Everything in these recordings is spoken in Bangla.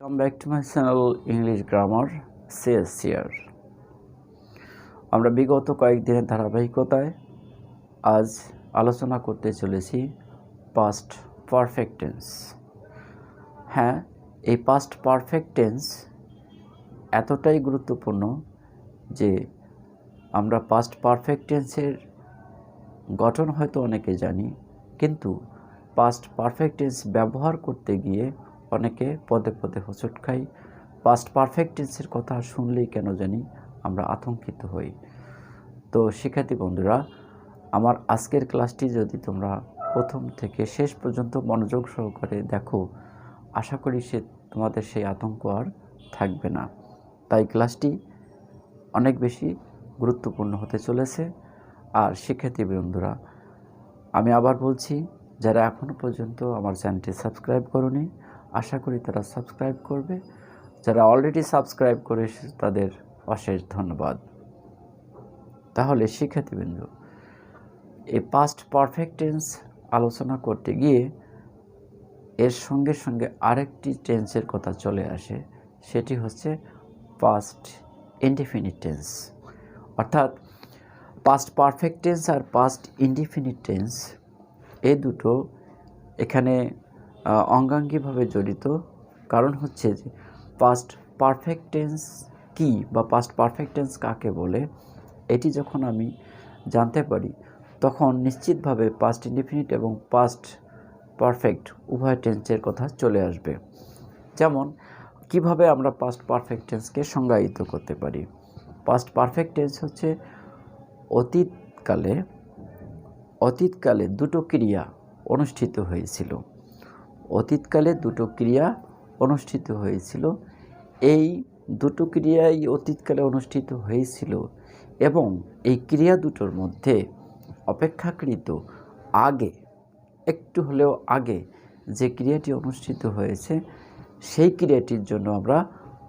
Welcome back to my channel English Grammar CS here. আমরা বিগত কয়েকদিনের ধারাবাহিকতায় আজ আলোচনা করতে চলেছি পাস্ট পারফেক্ট টেন্স। হ্যাঁ, এই পাস্ট পারফেক্ট টেন্স এতটাই গুরুত্বপূর্ণ যে আমরা পাস্ট পারফেক্ট টেন্সের গঠন হয়তো অনেকে জানি, কিন্তু পাস্ট পারফেক্ট টেন্স ব্যবহার করতে গিয়ে অনেকে পদে পদে হোঁচট খাই। পাস্ট পারফেক্ট টেন্সের কথা শুনলেই কেন জানি আমরা আতঙ্কিত হই। তো শিক্ষার্থী বন্ধুরা, আমার আজকের ক্লাসটি যদি তোমরা প্রথম থেকে শেষ পর্যন্ত মনোযোগ সহকারে দেখো, আশা করি তোমাদের সেই আতঙ্ক আর থাকবে না। তাই ক্লাসটি অনেক বেশি গুরুত্বপূর্ণ হতে চলেছে। আর শিক্ষার্থী বন্ধুরা, আমি আবার বলছি, যারা এখনও পর্যন্ত আমার চ্যানেলটি সাবস্ক্রাইব করোনি, আশা করি তারা সাবস্ক্রাইব করবে। যারা অলরেডি সাবস্ক্রাইব করেছে তাদের অশেষ ধন্যবাদ। তাহলে শিক্ষার্থীবৃন্দ, এই পাস্ট পারফেক্ট টেন্স আলোচনা করতে গিয়ে এর সঙ্গে সঙ্গে আরেকটি টেন্সের কথা চলে আসে, সেটি হচ্ছে পাস্ট ইনডিফিনিট টেন্স। অর্থাৎ পাস্ট পারফেক্ট টেন্স আর পাস্ট ইনডিফিনিট টেন্স এই দুটো এখানে অঙ্গাঙ্গিভাবে জড়িত। কারণ হচ্ছে যে পাস্ট পারফেক্ট টেন্স কী বা পাস্ট পারফেক্ট টেন্স কাকে বলে, এটি যখন আমি জানতে পারি তখন নিশ্চিতভাবে পাস্ট ইনডিফিনিট এবং পাস্ট পারফেক্ট উভয় টেন্সের কথা চলে আসবে। যেমন কিভাবে আমরা পাস্ট পারফেক্ট টেন্সকে সংজ্ঞায়িত করতে পারি। পাস্ট পারফেক্ট টেন্স হচ্ছে অতীতকালে দুটো ক্রিয়া অনুষ্ঠিত হয়েছিল। অতীতকালে দুটো ক্রিয়া অনুষ্ঠিত হয়েছিল। এই দুটো ক্রিয়াই অতীতকালে অনুষ্ঠিত হয়েছিল এবং এই ক্রিয়া দুটোর মধ্যে অপেক্ষাকৃত আগে, একটু হলেও আগে যে ক্রিয়াটি অনুষ্ঠিত হয়েছে সেই ক্রিয়াটির জন্য আমরা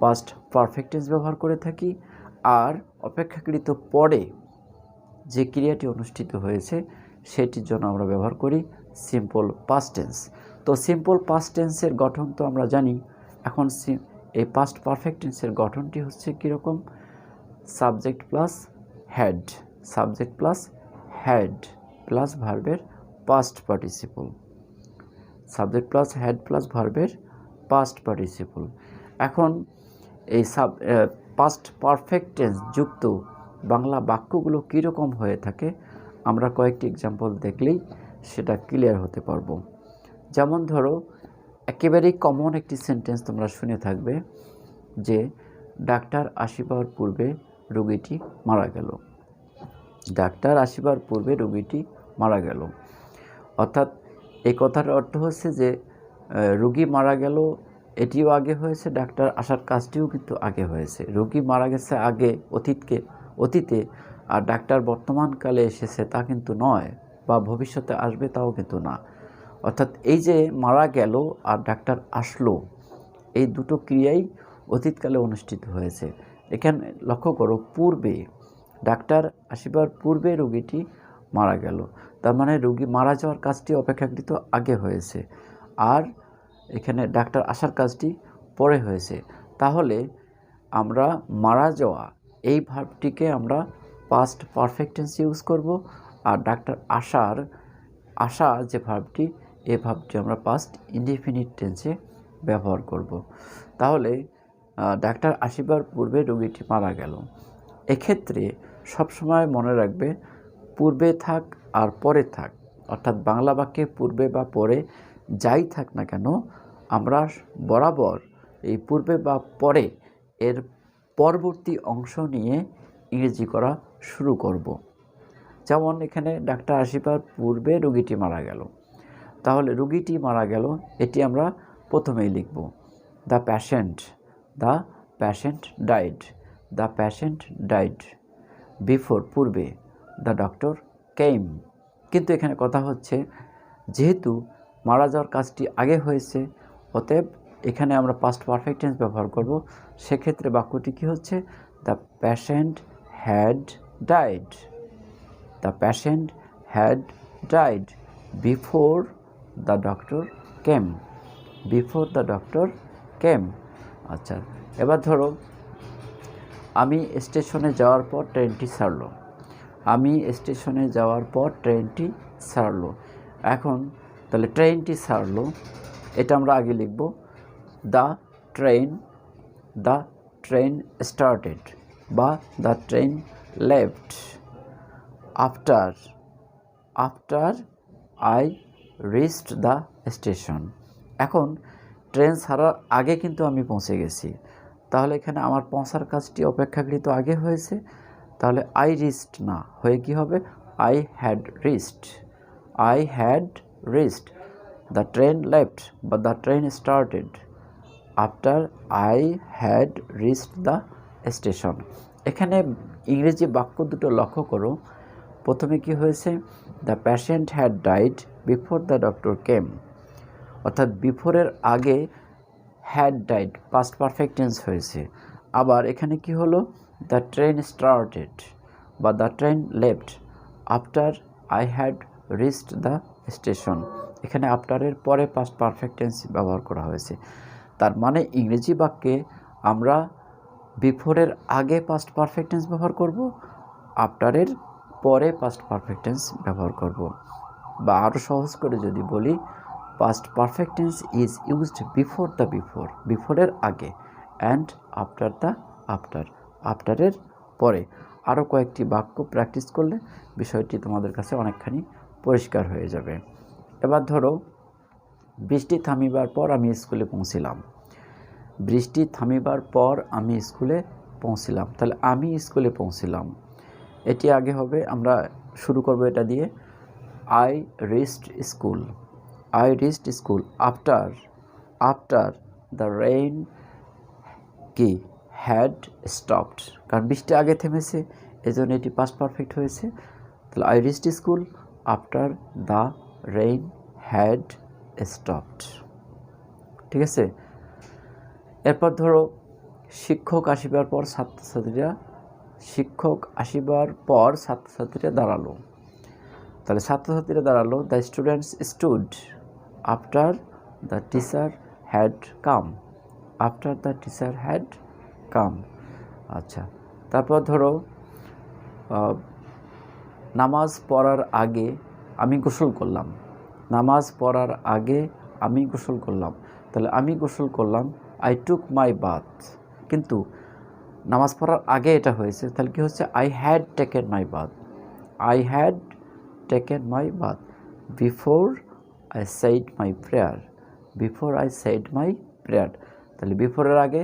পাস্ট পারফেক্ট টেন্স ব্যবহার করে থাকি। আর অপেক্ষাকৃত পরে যে ক্রিয়াটি অনুষ্ঠিত হয়েছে সেটির জন্য আমরা ব্যবহার করি সিম্পল পাস্ট টেন্স। তো সিম্পল পাস্ট টেন্সের গঠন তো আমরা জানি। এখন এই পাস্ট পারফেক্ট টেন্সের গঠনটি হচ্ছে কীরকম? Subject plus had, subject plus had plus ভার্বের past participle, subject plus had plus ভার্বের পাস্ট পার্টিসিপল। এখন এই পাস্ট পারফেক্ট টেন্স যুক্ত বাংলা বাক্যগুলো কীরকম হয়ে থাকে আমরা কয়েকটি এক্সাম্পল দেখলেই সেটা ক্লিয়ার হতে পারবো। যেমন ধরো, একেবারেই কমন একটি সেন্টেন্স তোমরা শুনে থাকবে যে ডাক্তার আসিবার পূর্বে রোগীটি মারা গেল। ডাক্তার আসিবার পূর্বে রোগীটি মারা গেল, অর্থাৎ এই কথার অর্থ হচ্ছে যে রোগী মারা গেল এটিও আগে হয়েছে, ডাক্তার আসার কাজটিও কিন্তু আগে হয়েছে। রোগী মারা গেছে আগে অতীতে, আর ডাক্তার বর্তমানকালে এসেছে তা কিন্তু নয়, বা ভবিষ্যতে আসবে তাও কিন্তু না। অর্থাৎ এই যে মারা গেল আর ডাক্তার আসলো, এই দুটো ক্রিয়াই অতীতকালে অনুষ্ঠিত হয়েছে। এখানে লক্ষ্য করো, পূর্বে, ডাক্তার আসিবার পূর্বে রোগীটি মারা গেল, তার মানে রোগী মারা যাওয়ার কাজটি অপেক্ষাকৃত আগে হয়েছে, আর এখানে ডাক্তার আসার কাজটি পরে হয়েছে। তাহলে আমরা মারা যাওয়া এই ভার্বটিকে আমরা পাস্ট পারফেক্ট টেন্স ইউজ করব, আর ডাক্তার আসা যে ভার্বটি, এই ভার্বটি আমরা পাস্ট ইনডিফিনিট টেন্সে ব্যবহার করব। তাহলে ডাক্তার আসিবার পূর্বে রোগীটি মারা গেল, এক্ষেত্রে সবসময় মনে রাখবে পূর্বে থাক আর পরে থাক, অর্থাৎ বাংলা বাক্যে পূর্বে বা পরে যাই থাক না কেন, আমরা বরাবর এই পূর্বে বা পরে এর পরবর্তী অংশ নিয়ে ইংরেজি করা শুরু করব। যেমন এখানে ডাক্তার আসিবার পূর্বে রোগীটি মারা গেল, তাহলে রোগীটি মারা গেল এটি আমরা প্রথমেই লিখব দ্য প্যাশেন্ট ডাইড বিফোর, পূর্বে, দ্য ডক্টর কেম। কিন্তু এখানে কথা হচ্ছে, যেহেতু মারা যাওয়ার কাজটি আগে হয়েছে, অতএব এখানে আমরা পাস্ট পারফেক্ট টেন্স ব্যবহার করব। সেক্ষেত্রে বাক্যটি কী হচ্ছে? The patient had died, the patient had died before the doctor came, before the doctor কেম। আচ্ছা, এবার ধরো আমি স্টেশনে যাওয়ার পর ট্রেনটি ছাড়লো। আমি স্টেশনে যাওয়ার পর ট্রেনটি ছাড়লো। এখন তাহলে ট্রেনটি ছাড়লো, এটা আমরা আগে লিখব। দ্য ট্রেন স্টার্টেড বা the train left after I reached the station. এখন ট্রেন ছাড়ার আগে কিন্তু আমি পৌঁছে গেছি, তাহলে এখানে আমার পৌঁছার কাজটি অপেক্ষাকৃত আগে হয়েছে, তাহলে আই রিচড না হয়ে কি হবে, I had reached the train left বা the train started after I had reached the station. এখানে ইংরেজি বাক্য দুটো লক্ষ্য করো। প্রথমে কি হয়েছে, the patient had died before the doctor came, অর্থাৎ বিফোরের আগে had died past perfect tense হয়েছে। আবার এখানে কি হলো, দ্য ট্রেন স্টার্টেড বা the train left after I had reached the station. এখানে আফটারের পরে পাস্ট পারফেক্ট টেন্স ব্যবহার করা হয়েছে। তার মানে ইংরেজি বাক্যে আমরা বিফোরের আগে পাস্ট পারফেক্ট টেন্স ব্যবহার করব, আফটারের পরে পাস্ট পারফেক্ট টেন্স ব্যবহার করব। বা আরও সহজ করে যদি বলি, past perfect tense is used before the বিফোরের আগে, অ্যান্ড আফটার দ্য আফটারের পরে। আরও কয়েকটি বাক্য প্র্যাকটিস করলে বিষয়টি তোমাদের কাছে অনেকখানি পরিষ্কার হয়ে যাবে। এবার ধরো বৃষ্টি থামিবার পর আমি স্কুলে পৌঁছিলাম। বৃষ্টি থামিবার পর আমি স্কুলে পৌঁছিলাম, তাহলে আমি স্কুলে পৌঁছিলাম এটি আগে হবে। আমরা শুরু করব এটা দিয়ে, I reached school after the rain কি হ্যাড স্টপড, কারণ বৃষ্টি আগে থেমেছে এজন্য এটি পাস্ট পারফেক্ট হয়েছে। তাহলে I reached school after the rain had stopped. ঠিক আছে। এরপর ধরো শিক্ষক আসিবার পর ছাত্রছাত্রীরা দাঁড়ালো। তাহলে ছাত্রছাত্রীরা দাঁড়ালো, the students stood after the teacher had come. আচ্ছা, তারপর ধরো নামাজ পড়ার আগে আমি গোসল করলাম। তাহলে আমি গোসল করলাম, আই টুক মাই বাথ। কিন্তু নামাজ পড়ার আগে এটা হয়েছে, তাহলে কি হচ্ছে, I had taken my bath before I said my prayer. তাহলে বিফোরের আগে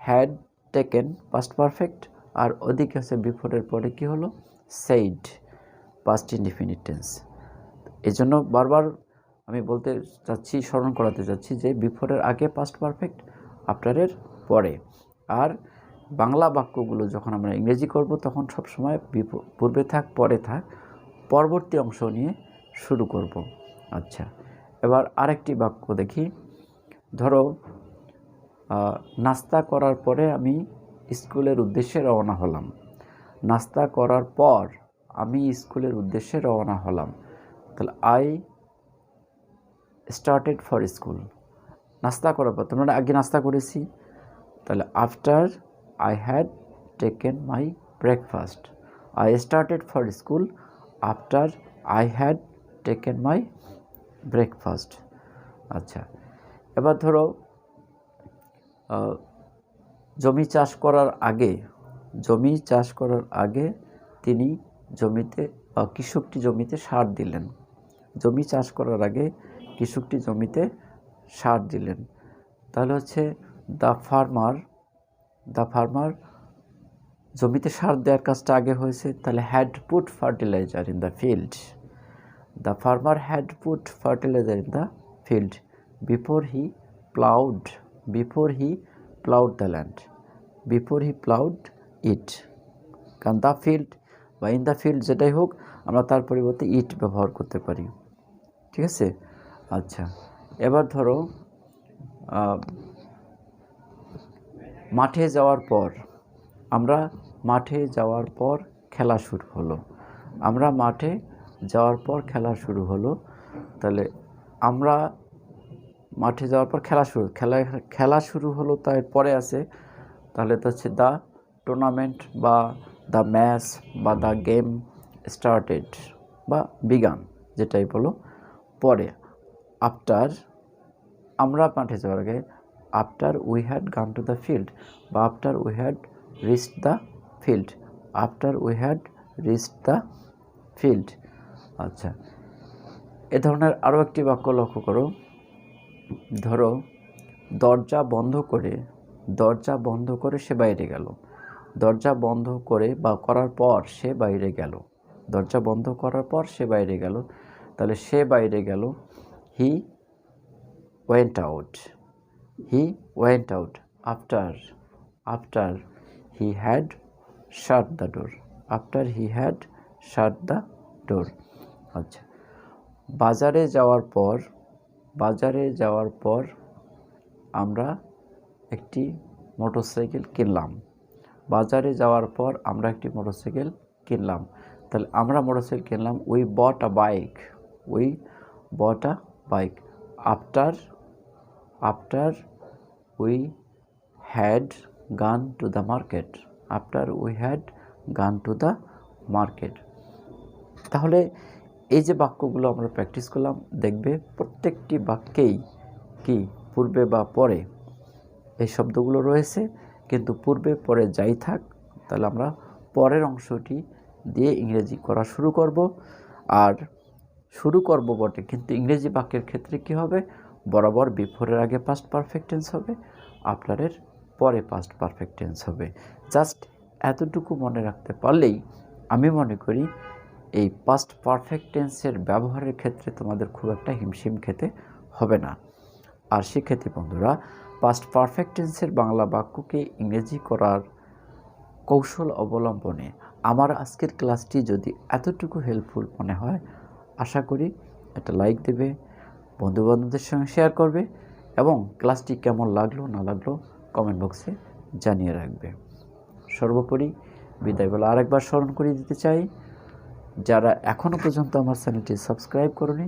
হ্যাড টেকেন পাস্ট পারফেক্ট, আর ওদিকে হচ্ছে বিফোরের পরে কি হলো, সেইড পাস্ট ইনডিফিনিট টেন্স। এই জন্য বারবার আমি বলতে চাচ্ছি, স্মরণ করাতে চাচ্ছি যে বিফোরের আগে পাস্ট পারফেক্ট, আফটারের পরে। আর বাংলা বাক্যগুলো যখন আমরা ইংরেজি করব তখন সবসময় পূর্বে থাক পরে থাক, পরবর্তী অংশ নিয়ে শুরু করব। আচ্ছা, এবার আরেকটি বাক্য দেখি। ধরো নাস্তা করার পরে আমি স্কুলের উদ্দেশ্যে রওনা হলাম। নাস্তা করার পর আমি স্কুলের উদ্দেশ্যে রওনা হলাম। তাহলে আই স্টার্টেড ফর স্কুল। নাস্তা করার পর, তোমরা আগে নাস্তা করেছি, তাহলে after I had taken my breakfast. I started for school after I had taken my breakfast. আচ্ছা, এবার ধরো জমি চাষ করার আগে তিনি জমিতে কৃষকটি জমিতে সার দিলেন। জমি চাষ করার আগে কৃষকটি জমিতে সার দিলেন। তাহলে হচ্ছে দ্য ফার্মার জমিতে সার দেওয়ার কাজটা আগে হয়েছে, তাহলে had put fertiliser in the field. The farmer had put fertiliser in the field before he ploughed the land, before he ploughed it. কারণ দ্য ফিল্ড বা ইন দ্য ফিল্ড যেটাই হোক, আমরা তার পরিবর্তে ইট ব্যবহার করতে পারি। ঠিক আছে। আচ্ছা, এবার ধরো মাঠে যাওয়ার পর খেলা শুরু হলো। তাহলে আমরা মাঠে যাওয়ার পর খেলা শুরু হলো, তারপরে আছে তাহলে তো হচ্ছে দ্য টুর্নামেন্ট বা দ্য ম্যাচ বা দ্য গেম স্টার্টেড বা বিগান, যেটাই বলো। পরে আফটার, আমরা মাঠে যাওয়ার আগে, after we had gone to the field বা after we had reached the field, after we had reached the field. আচ্ছা, এ ধরনের আরও একটি বাক্য লক্ষ্য করো। ধরো দরজা বন্ধ করে সে বাইরে গেল। দরজা বন্ধ করে বা করার পর সে বাইরে গেল। দরজা বন্ধ করার পর সে বাইরে গেল, তাহলে সে বাইরে গেল। He went out, he went out after he had shut the door, after he had shut the door. আচ্ছা, বাজারে যাওয়ার পর আমরা একটি মোটরসাইকেল কিনলাম। বাজারে যাওয়ার পর আমরা একটি মোটরসাইকেল কিনলাম, তাহলে আমরা মোটরসাইকেল কিনলাম। We bot a bike, we bot a bike after we had gone to the market, after we had gone to the market. তাহলে এই যে বাক্যগুলো আমরা প্র্যাকটিস করলাম, দেখবে প্রত্যেকটি বাক্যেই কি পূর্বে বা পরে এই শব্দগুলো রয়েছে, কিন্তু পূর্বে পরে যাই থাক, তাহলে আমরা পরের অংশটি দিয়ে ইংরেজি করা শুরু করব। আর শুরু করব বটে, কিন্তু ইংরেজি বাক্যের ক্ষেত্রে কি হবে, বরাবর বিফোরের আগে পাস্ট পারফেক্ট টেন্স হবে, আফটারের পরে পাস্ট পারফেক্ট টেন্স হবে। জাস্ট এতটুকু মনে রাখতে পারলেই আমি মনে করি এই পাস্ট পারফেক্ট টেন্সের ব্যবহারের ক্ষেত্রে তোমাদের খুব একটা হিমশিম খেতে হবে না। আর শিক্ষার্থী বন্ধুরা, পাস্ট পারফেক্ট টেন্সের বাংলা বাক্যকে ইংরেজি করার কৌশল অবলম্বনে আমার আজকের ক্লাসটি যদি এতটুকু হেল্পফুল মনে হয়, আশা করি একটা লাইক দেবে, বন্ধুবান্ধবদের সঙ্গে শেয়ার করবে এবং ক্লাসটি কেমন লাগলো না লাগলো কমেন্ট বক্সে জানিয়ে রাখবে। সর্বোপরি বিদায় বলে আরেকবার স্মরণ করিয়ে দিতে চাই, যারা এখনও পর্যন্ত আমার চ্যানেলটি সাবস্ক্রাইব করনি,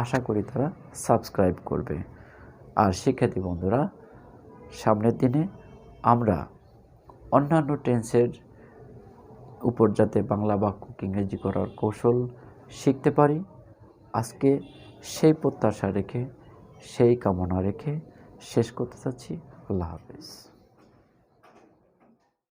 আশা করি তারা সাবস্ক্রাইব করবে। আর শিক্ষার্থী বন্ধুরা, সামনের দিনে আমরা অন্যান্য টেন্সের উপর যাতে বাংলা বাক্যকে ইংরেজি করার কৌশল শিখতে পারি, আজকে সেই প্রত্যাশা রেখে, সেই কামনা রেখে শেষ করতে চাচ্ছি। আল্লাহ হাফেজ।